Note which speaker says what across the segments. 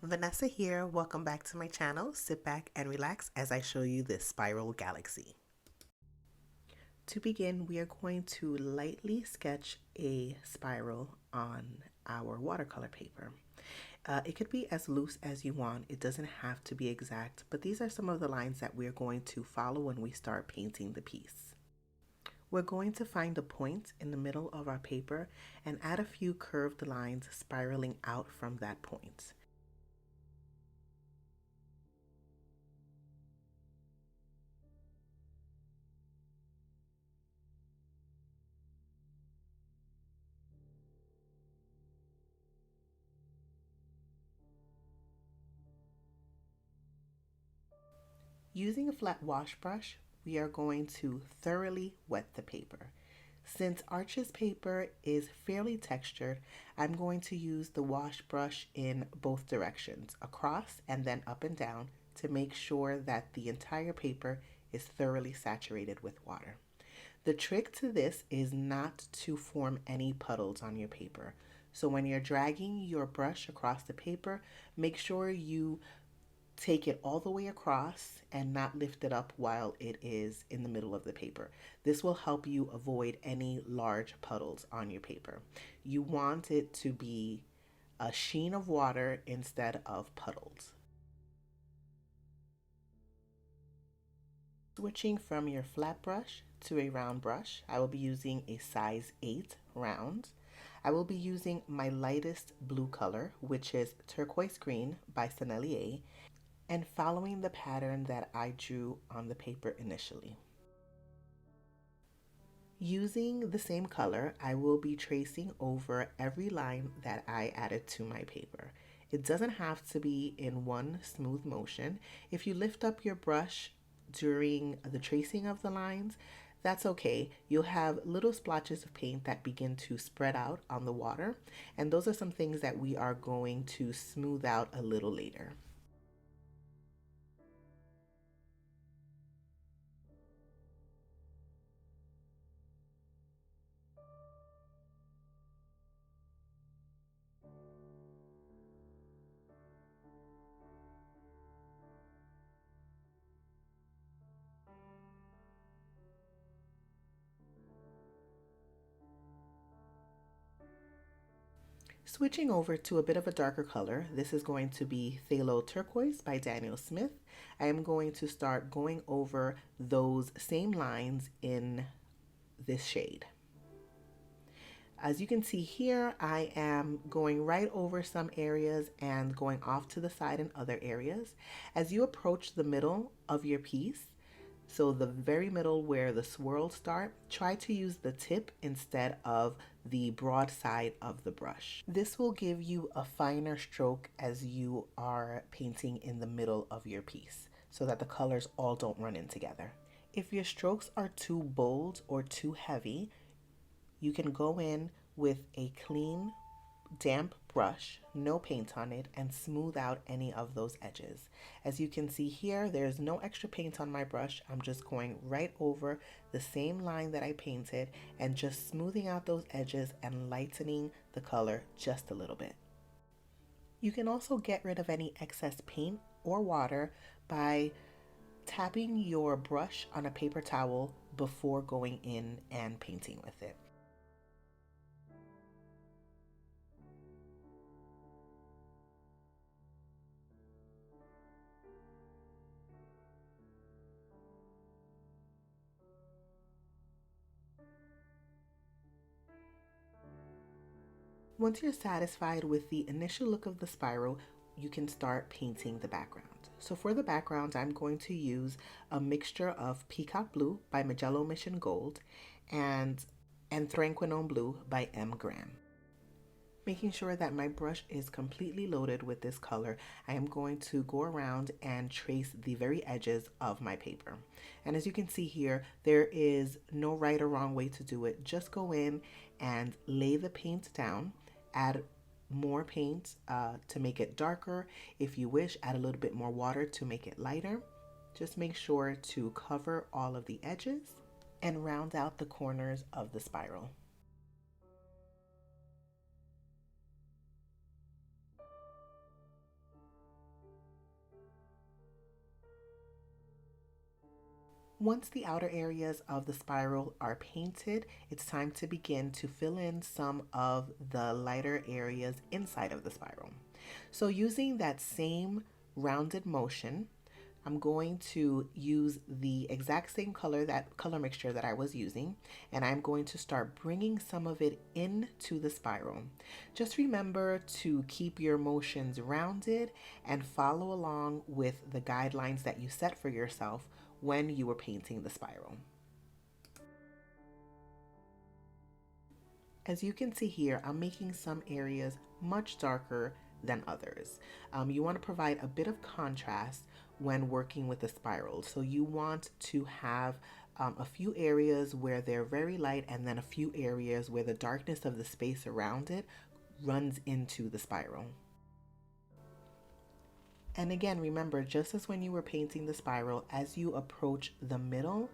Speaker 1: Vanessa here. Welcome back to my channel. Sit back and relax as I show you this spiral galaxy. To begin, we are going to lightly sketch a spiral on our watercolor paper. It could be as loose as you want. It doesn't have to be exact, but these are some of the lines that we're going to follow when we start painting the piece. We're going to find a point in the middle of our paper and add a few curved lines spiraling out from that point. Using a flat wash brush, we are going to thoroughly wet the paper. Since Arches paper is fairly textured, I'm going to use the wash brush in both directions, across and then up and down, to make sure that the entire paper is thoroughly saturated with water. The trick to this is not to form any puddles on your paper. So when you're dragging your brush across the paper, make sure you take it all the way across and not lift it up while it is in the middle of the paper. This will help you avoid any large puddles on your paper. You want it to be a sheen of water instead of puddles. Switching from your flat brush to a round brush, I will be using a size 8 round. I will be using my lightest blue color, which is turquoise green by Sennelier, and following the pattern that I drew on the paper initially. Using the same color, I will be tracing over every line that I added to my paper. It doesn't have to be in one smooth motion. If you lift up your brush during the tracing of the lines, that's okay. You'll have little splotches of paint that begin to spread out on the water, and those are some things that we are going to smooth out a little later. Switching over to a bit of a darker color, this is going to be Phthalo Turquoise by Daniel Smith. I am going to start going over those same lines in this shade. As you can see here, I am going right over some areas and going off to the side in other areas. As you approach the middle of your piece, so the very middle where the swirls start, try to use the tip instead of the broad side of the brush. This will give you a finer stroke as you are painting in the middle of your piece so that the colors all don't run in together. If your strokes are too bold or too heavy, you can go in with a clean, damp brush, no paint on it, and smooth out any of those edges. As you can see here, there's no extra paint on my brush. I'm just going right over the same line that I painted and just smoothing out those edges and lightening the color just a little bit. You can also get rid of any excess paint or water by tapping your brush on a paper towel before going in and painting with it. Once you're satisfied with the initial look of the spiral, you can start painting the background. So for the background, I'm going to use a mixture of Peacock Blue by Magello Mission Gold and Anthraquinone Blue by M. Graham. Making sure that my brush is completely loaded with this color, I am going to go around and trace the very edges of my paper. And as you can see here, there is no right or wrong way to do it. Just go in and lay the paint down, add more paint to make it darker. If you wish, add a little bit more water to make it lighter. Just make sure to cover all of the edges and round out the corners of the spiral. Once the outer areas of the spiral are painted, it's time to begin to fill in some of the lighter areas inside of the spiral. So using that same rounded motion, I'm going to use the exact same color mixture that I was using, and I'm going to start bringing some of it into the spiral. Just remember to keep your motions rounded and follow along with the guidelines that you set for yourself when you were painting the spiral. As you can see here, I'm making some areas much darker than others. You want to provide a bit of contrast when working with a spiral. So you want to have a few areas where they're very light and then a few areas where the darkness of the space around it runs into the spiral. And again, remember, just as when you were painting the spiral, as you approach the middle,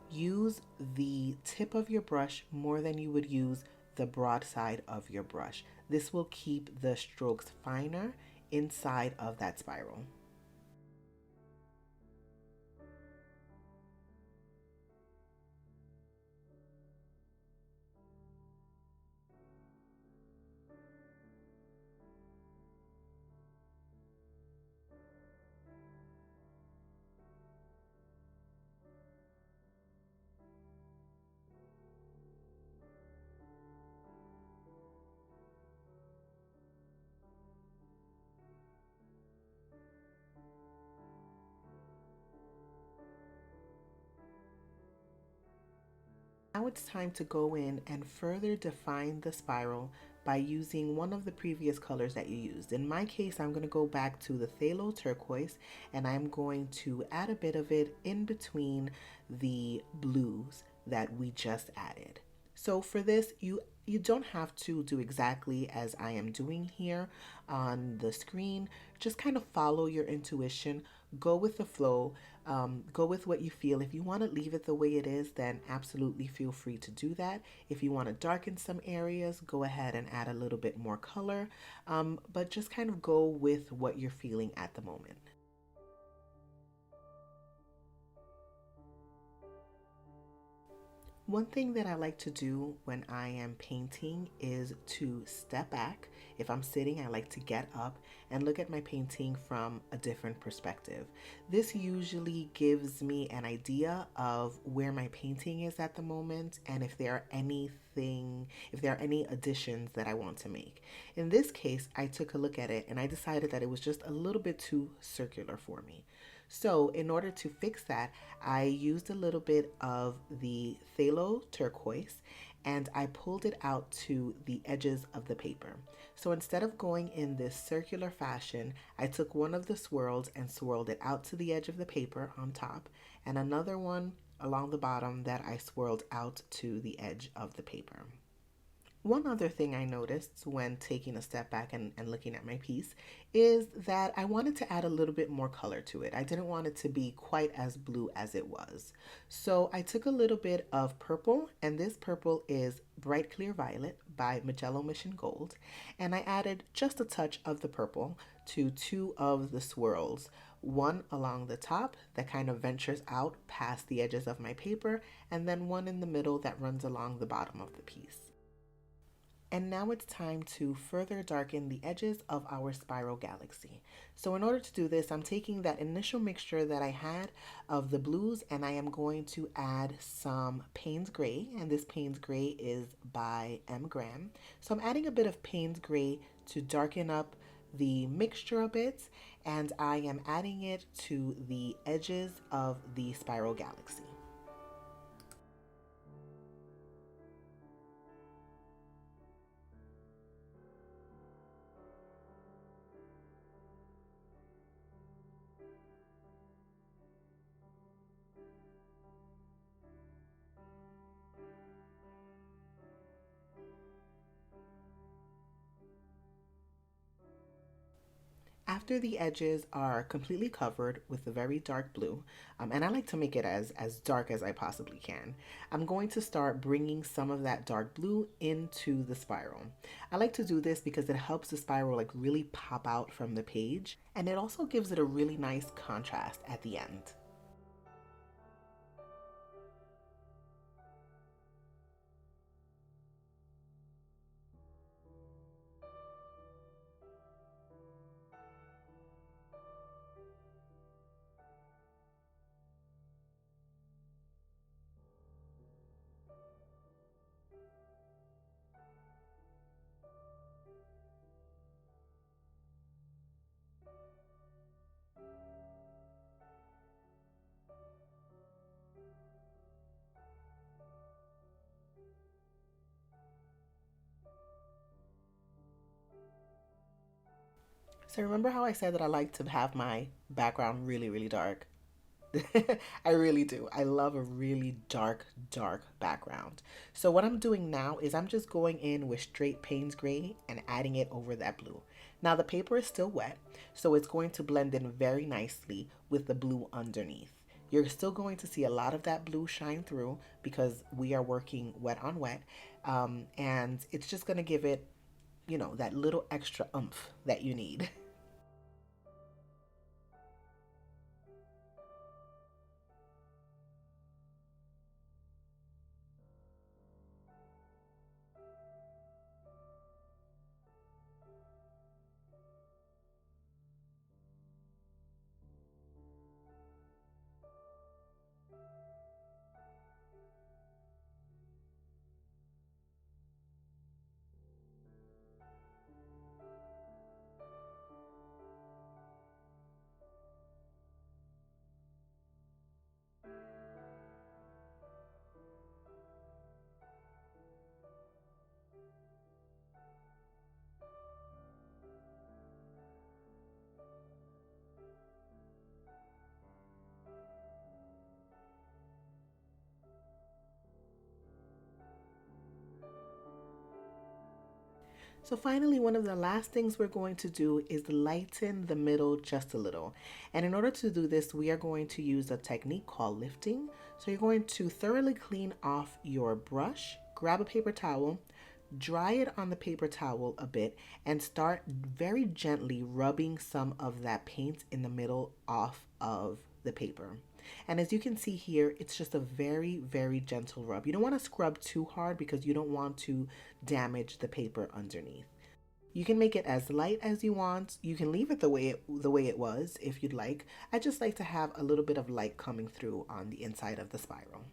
Speaker 1: use the tip of your brush more than you would use the broad side of your brush. This will keep the strokes finer inside of that spiral. Now it's time to go in and further define the spiral by using one of the previous colors that you used. In my case, I'm going to go back to the phthalo turquoise and I'm going to add a bit of it in between the blues that we just added. So for this, you don't have to do exactly as I am doing here on the screen. Just kind of follow your intuition, go with the flow, go with what you feel. If you want to leave it the way it is, then absolutely feel free to do that. If you want to darken some areas, go ahead and add a little bit more color, but just kind of go with what you're feeling at the moment. One thing that I like to do when I am painting is to step back. If I'm sitting, I like to get up and look at my painting from a different perspective. This usually gives me an idea of where my painting is at the moment and if there are any additions that I want to make. In this case, I took a look at it and I decided that it was just a little bit too circular for me. So in order to fix that, I used a little bit of the phthalo turquoise and I pulled it out to the edges of the paper. So instead of going in this circular fashion, I took one of the swirls and swirled it out to the edge of the paper on top and another one along the bottom that I swirled out to the edge of the paper. One other thing I noticed when taking a step back and looking at my piece is that I wanted to add a little bit more color to it. I didn't want it to be quite as blue as it was. So I took a little bit of purple, and this purple is Bright Clear Violet by Magello Mission Gold, and I added just a touch of the purple to two of the swirls. One along the top that kind of ventures out past the edges of my paper, and then one in the middle that runs along the bottom of the piece. And now it's time to further darken the edges of our spiral galaxy. So in order to do this, I'm taking that initial mixture that I had of the blues and I am going to add some Payne's Gray. And this Payne's Gray is by M. Graham. So I'm adding a bit of Payne's Gray to darken up the mixture a bit. And I am adding it to the edges of the spiral galaxy. After the edges are completely covered with a very dark blue, and I like to make it as dark as I possibly can, I'm going to start bringing some of that dark blue into the spiral. I like to do this because it helps the spiral like really pop out from the page, and it also gives it a really nice contrast at the end. So remember how I said that I like to have my background really, really dark? I really do. I love a really dark, dark background. So what I'm doing now is I'm just going in with straight Payne's gray and adding it over that blue. Now the paper is still wet, so it's going to blend in very nicely with the blue underneath. You're still going to see a lot of that blue shine through because we are working wet on wet. And it's just going to give it, that little extra oomph that you need. So finally, one of the last things we're going to do is lighten the middle just a little. And in order to do this, we are going to use a technique called lifting. So you're going to thoroughly clean off your brush, grab a paper towel, dry it on the paper towel a bit, and start very gently rubbing some of that paint in the middle off of the paper. And as you can see here, it's just a very, very gentle rub. You don't want to scrub too hard because you don't want to damage the paper underneath. You can make it as light as you want. You can leave it the way it was if you'd like. I just like to have a little bit of light coming through on the inside of the spiral.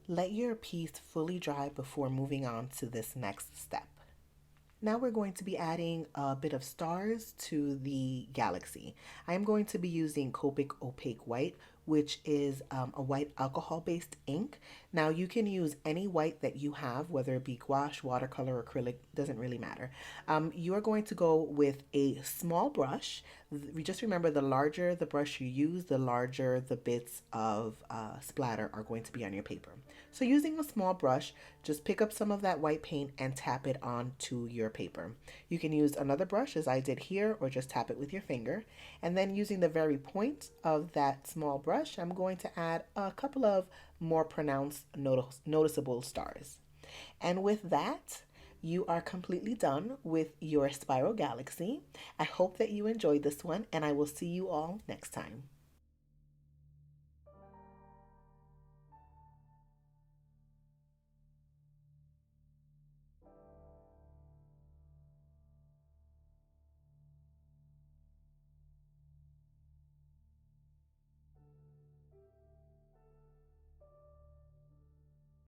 Speaker 1: Let your piece fully dry before moving on to this next step. Now we're going to be adding a bit of stars to the galaxy. I'm going to be using Copic Opaque White, which is a white alcohol-based ink. Now you can use any white that you have, whether it be gouache, watercolor, acrylic, doesn't really matter. You are going to go with a small brush. Just remember, the larger the brush you use, the larger the bits of splatter are going to be on your paper. So using a small brush, just pick up some of that white paint and tap it onto your paper. You can use another brush as I did here, or just tap it with your finger. And then using the very point of that small brush, I'm going to add a couple of more pronounced noticeable stars. And with that, you are completely done with your spiral galaxy. I hope that you enjoyed this one, and I will see you all next time.